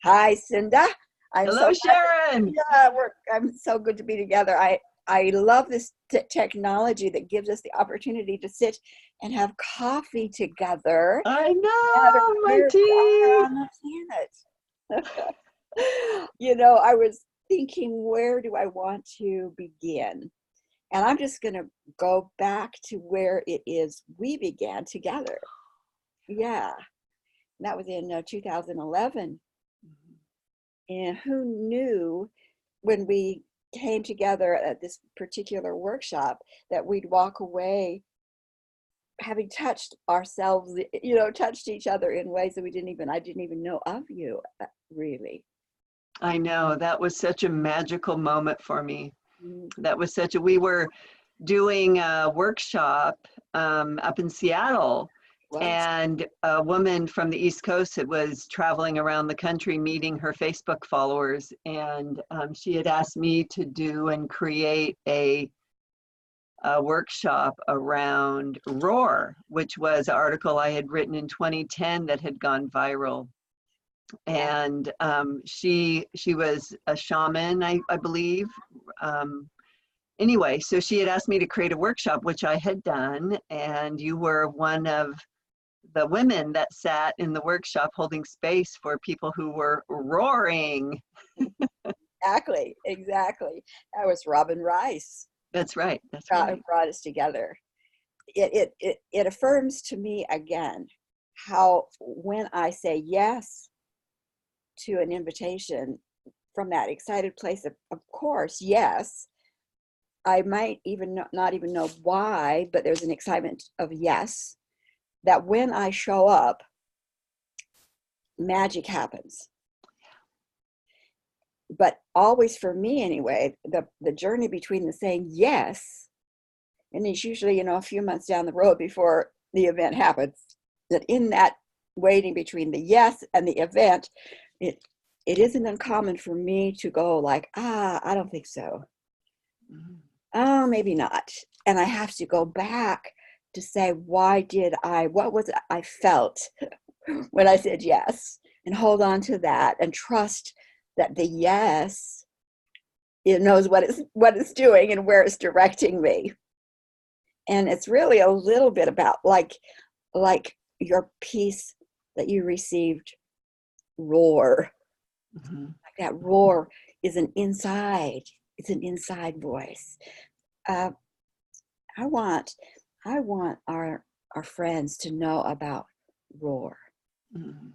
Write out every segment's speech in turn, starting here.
Hi, Cinda. I'm so Hello, Sharon. yeah, I'm so good to be together. I love this technology that gives us the opportunity to sit and have coffee together I at know, my wherever we are tea. on the planet. I was thinking, where do I want to begin? And I'm just going to go back to where it is we began together. Yeah, that was in 2011. And who knew when we came together at this particular workshop that we'd walk away having touched ourselves, touched each other in ways that I didn't even know of you, really. I know, that was such a magical moment for me. Mm. We were doing a workshop up in Seattle, Was. and a woman from the East Coast that was traveling around the country meeting her Facebook followers, and she had asked me to do and create a workshop around Roar, which was an article I had written in 2010 that had gone viral. Yeah. And she was a shaman, I believe. Anyway, so she had asked me to create a workshop, which I had done, and you were one of the women that sat in the workshop holding space for people who were roaring. Exactly. That was Robin Rice. That's right, that's right. Brought us together. It affirms to me again how when I say yes to an invitation from that excited place of course, yes, I might even not even know why, but there's an excitement of yes, that when I show up, magic happens. But always for me anyway, the journey between the saying yes, and it's usually, a few months down the road before the event happens, that in that waiting between the yes and the event, it isn't uncommon for me to go like, I don't think so. Oh, maybe not. And I have to go back to say, what was it I felt when I said yes, and hold on to that and trust that the yes, it knows what it's doing and where it's directing me. And it's really a little bit about like your piece that you received, roar. Mm-hmm. Like that roar is it's an inside voice. uh, I want our friends to know about roar. Mm-hmm.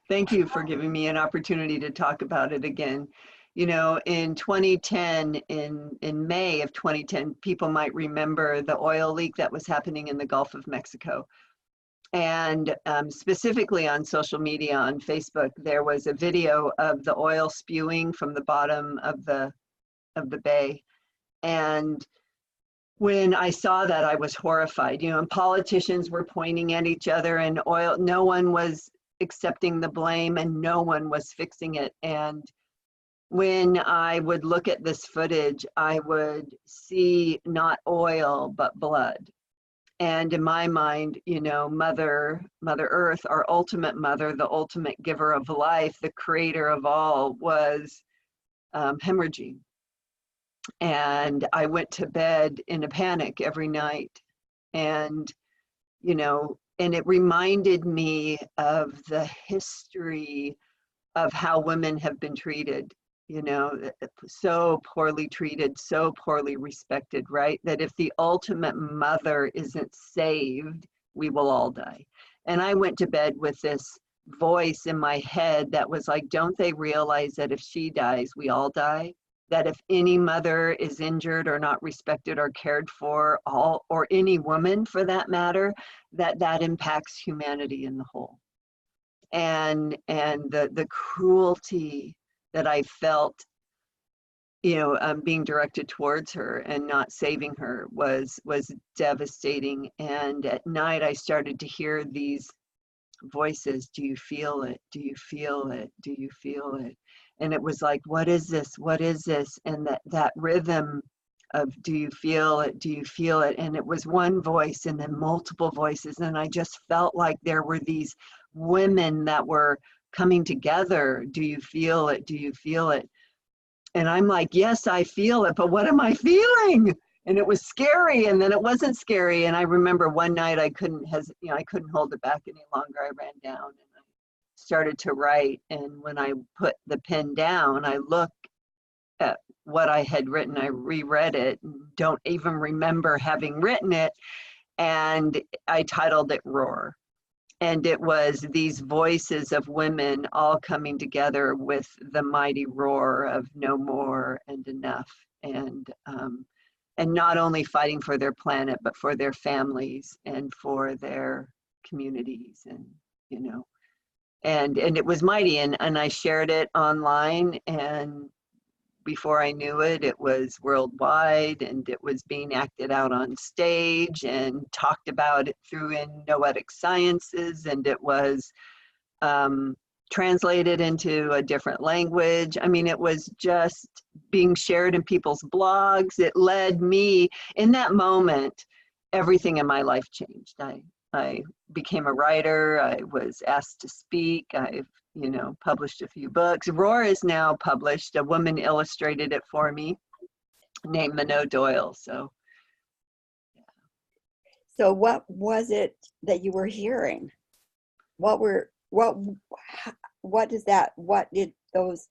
Thank you for giving me an opportunity to talk about it again. In 2010, in May of 2010, people might remember the oil leak that was happening in the Gulf of Mexico. And specifically on social media, on Facebook, there was a video of the oil spewing from the bottom of the bay. And when I saw that, I was horrified. And politicians were pointing at each other, and no one was accepting the blame, and no one was fixing it. And when I would look at this footage, I would see not oil, but blood. And in my mind, Mother Earth, our ultimate mother, the ultimate giver of life, the creator of all, was hemorrhaging. And I went to bed in a panic every night. And, and it reminded me of the history of how women have been treated, so poorly treated, so poorly respected, right? That if the ultimate mother isn't saved, we will all die. And I went to bed with this voice in my head that was like, don't they realize that if she dies, we all die? That if any mother is injured or not respected or cared for, or any woman for that matter, that impacts humanity in the whole. And the cruelty that I felt, being directed towards her and not saving her was devastating. And at night I started to hear these voices. Do you feel it? Do you feel it? Do you feel it? And it was like, what is this? What is this? And that rhythm of, do you feel it? Do you feel it? And it was one voice and then multiple voices. And I just felt like there were these women that were coming together. Do you feel it? Do you feel it? And I'm like, yes, I feel it, but what am I feeling? And it was scary, and then it wasn't scary. And I remember one night I couldn't I couldn't hold it back any longer. I ran down and I started to write. And when I put the pen down, I looked at what I had written. I reread it, don't even remember having written it. And I titled it Roar. And it was these voices of women all coming together with the mighty roar of no more and enough. And not only fighting for their planet, but for their families and for their communities. And, and it was mighty. And I shared it online, and before I knew it, it was worldwide, and it was being acted out on stage and talked about it through in noetic sciences, and it was translated into a different language. I mean, it was just being shared in people's blogs. It led me, in that moment, everything in my life changed. I became a writer. I was asked to speak. I've published a few books. Roar is now published. A woman illustrated it for me named Minot Doyle. So, yeah. So what was it that you were hearing? What did those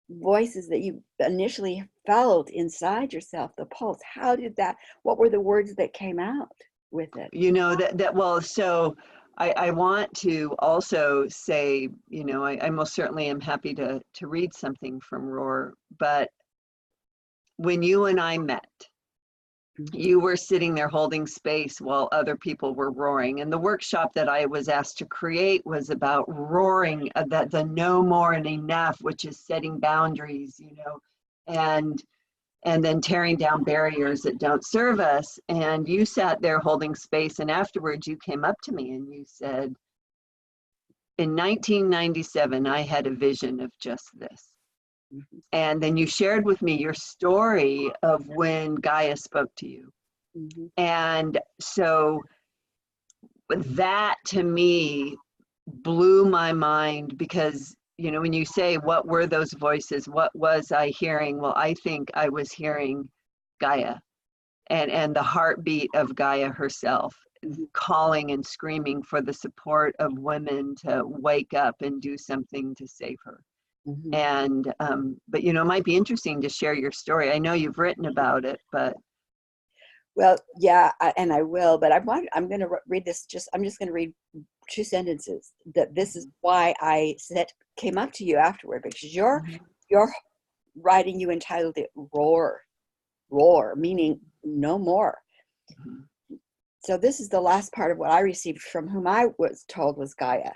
voices that you initially felt inside yourself, the pulse, what were the words that came out with it? Well, so I want to also say, I most certainly am happy to read something from Roar, but when you and I met, you were sitting there holding space while other people were roaring. And the workshop that I was asked to create was about roaring, that the no more and enough, which is setting boundaries, and then tearing down barriers that don't serve us. And you sat there holding space, and afterwards you came up to me and you said, in 1997, I had a vision of just this. Mm-hmm. And then you shared with me your story of when Gaia spoke to you. Mm-hmm. And so that to me blew my mind, because when you say, what were those voices? What was I hearing? Well, I think I was hearing Gaia and the heartbeat of Gaia herself, calling and screaming for the support of women to wake up and do something to save her. Mm-hmm. And, but it might be interesting to share your story. I know you've written about it, but. Well, yeah, and I will, but I'm going to read this, I'm just going to read 2 sentences that this is why I came up to you afterward, because your writing, you entitled it Roar, meaning no more. Mm-hmm. So this is the last part of what I received from whom I was told was Gaia.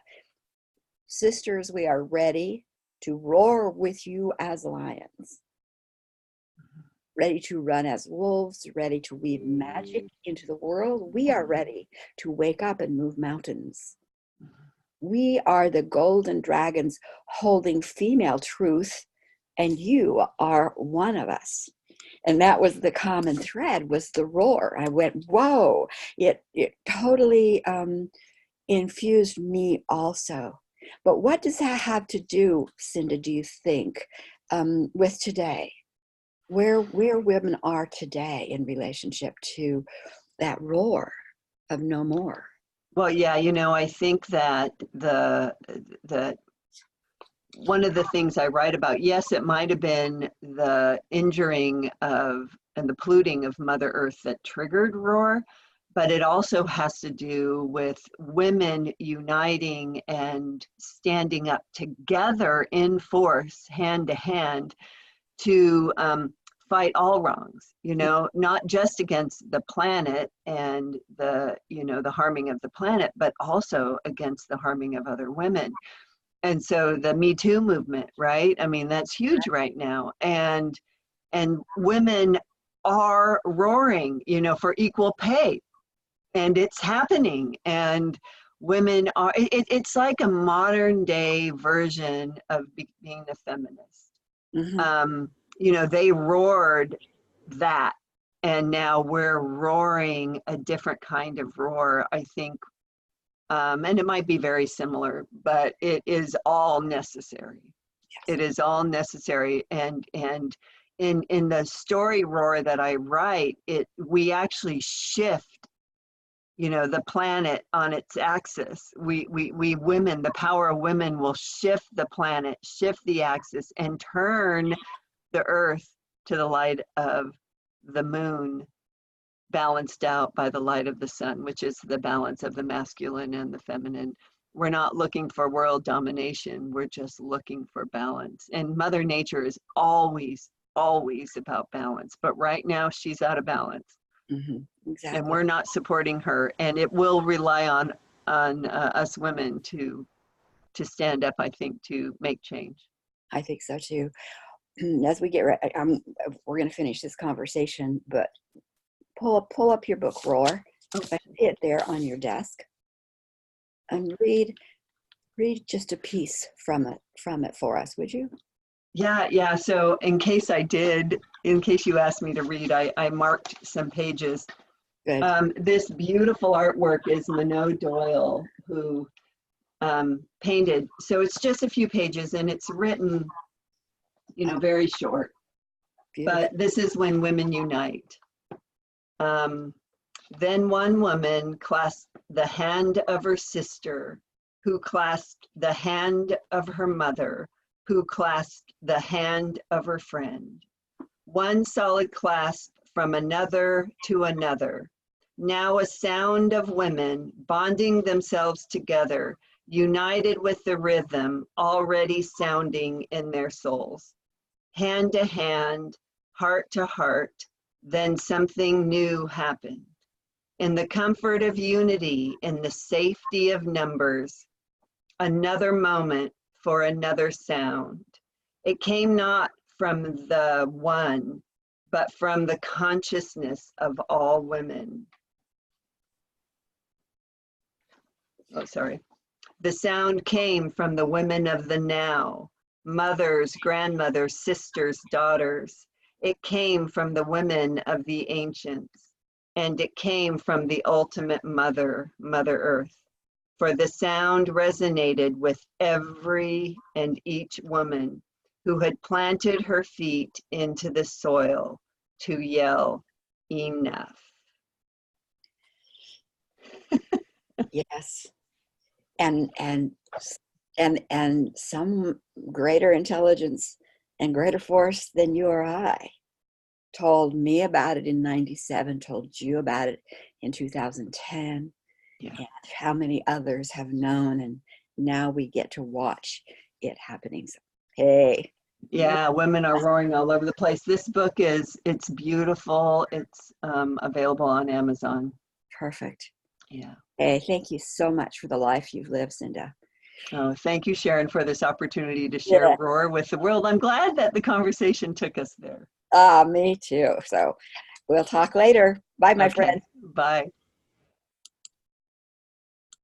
Sisters, we are ready to roar with you as lions, ready to run as wolves, ready to weave magic into the world. We are ready to wake up and move mountains. We are the golden dragons holding female truth, and you are one of us. And that was the common thread, was the roar. I went, whoa, it totally infused me also. But what does that have to do, Cinda, do you think, with today? Where women are today in relationship to that roar of no more? Well, yeah, I think that one of the things I write about, yes, it might have been the injuring of and the polluting of Mother Earth that triggered Roar, but it also has to do with women uniting and standing up together in force, hand to hand, to fight all wrongs, not just against the planet and the harming of the planet, but also against the harming of other women. And so the Me Too movement, right? I mean, that's huge right now. And women are roaring, for equal pay. And it's happening. And women are, it's like a modern day version of being a feminist. Mm-hmm. They roared that. And now we're roaring a different kind of roar. I think And it might be very similar, but it is all necessary. Yes. It is all necessary. And in the story, Roar, that I write, we actually shift, you know, the planet on its axis. We women, the power of women will shift the planet, shift the axis, and turn the earth to the light of the moon, balanced out by the light of the sun, which is the balance of the masculine and the feminine. We're not looking for world domination. We're just looking for balance. And Mother Nature is always, always about balance. But right now she's out of balance. Exactly. And we're not supporting her. And it will rely on us women to stand up, I think, to make change. I think so too. As we get ready, we're going to finish this conversation, but pull up your book, Roar. Okay. See it there on your desk, and read just a piece from it for us, would you? Yeah. So in case you asked me to read, I marked some pages. Good. This beautiful artwork is Minot Doyle, who painted. So it's just a few pages, and it's written, you know, very short. Beautiful. But this is when women unite. Then one woman clasped the hand of her sister, who clasped the hand of her mother, who clasped the hand of her friend. One solid clasp from another to another. Now a sound of women bonding themselves together, united with the rhythm already sounding in their souls. Hand to hand, heart to heart, then something new happened. In the comfort of unity, in the safety of numbers, another moment for another sound. It came not from the one, but from the consciousness of all women. Oh, sorry. The sound came from the women of the now, mothers, grandmothers, sisters, daughters. It came from the women of the ancients, and it came from the ultimate mother, Mother Earth. For the sound resonated with every and each woman who had planted her feet into the soil to yell, enough. Yes. And some greater intelligence and greater force than you or I told me about it in 97, told you about it in 2010. Yeah. And how many others have known, and now we get to watch it happening. So, hey. Yeah, women are roaring all over the place. This book it's beautiful. It's available on Amazon. Perfect. Yeah. Hey, thank you so much for the life you've lived, Cinda. Oh, thank you, Sharon, for this opportunity to share Roar with the world. I'm glad that the conversation took us there. Me too. So we'll talk later. Bye, my friend. Bye.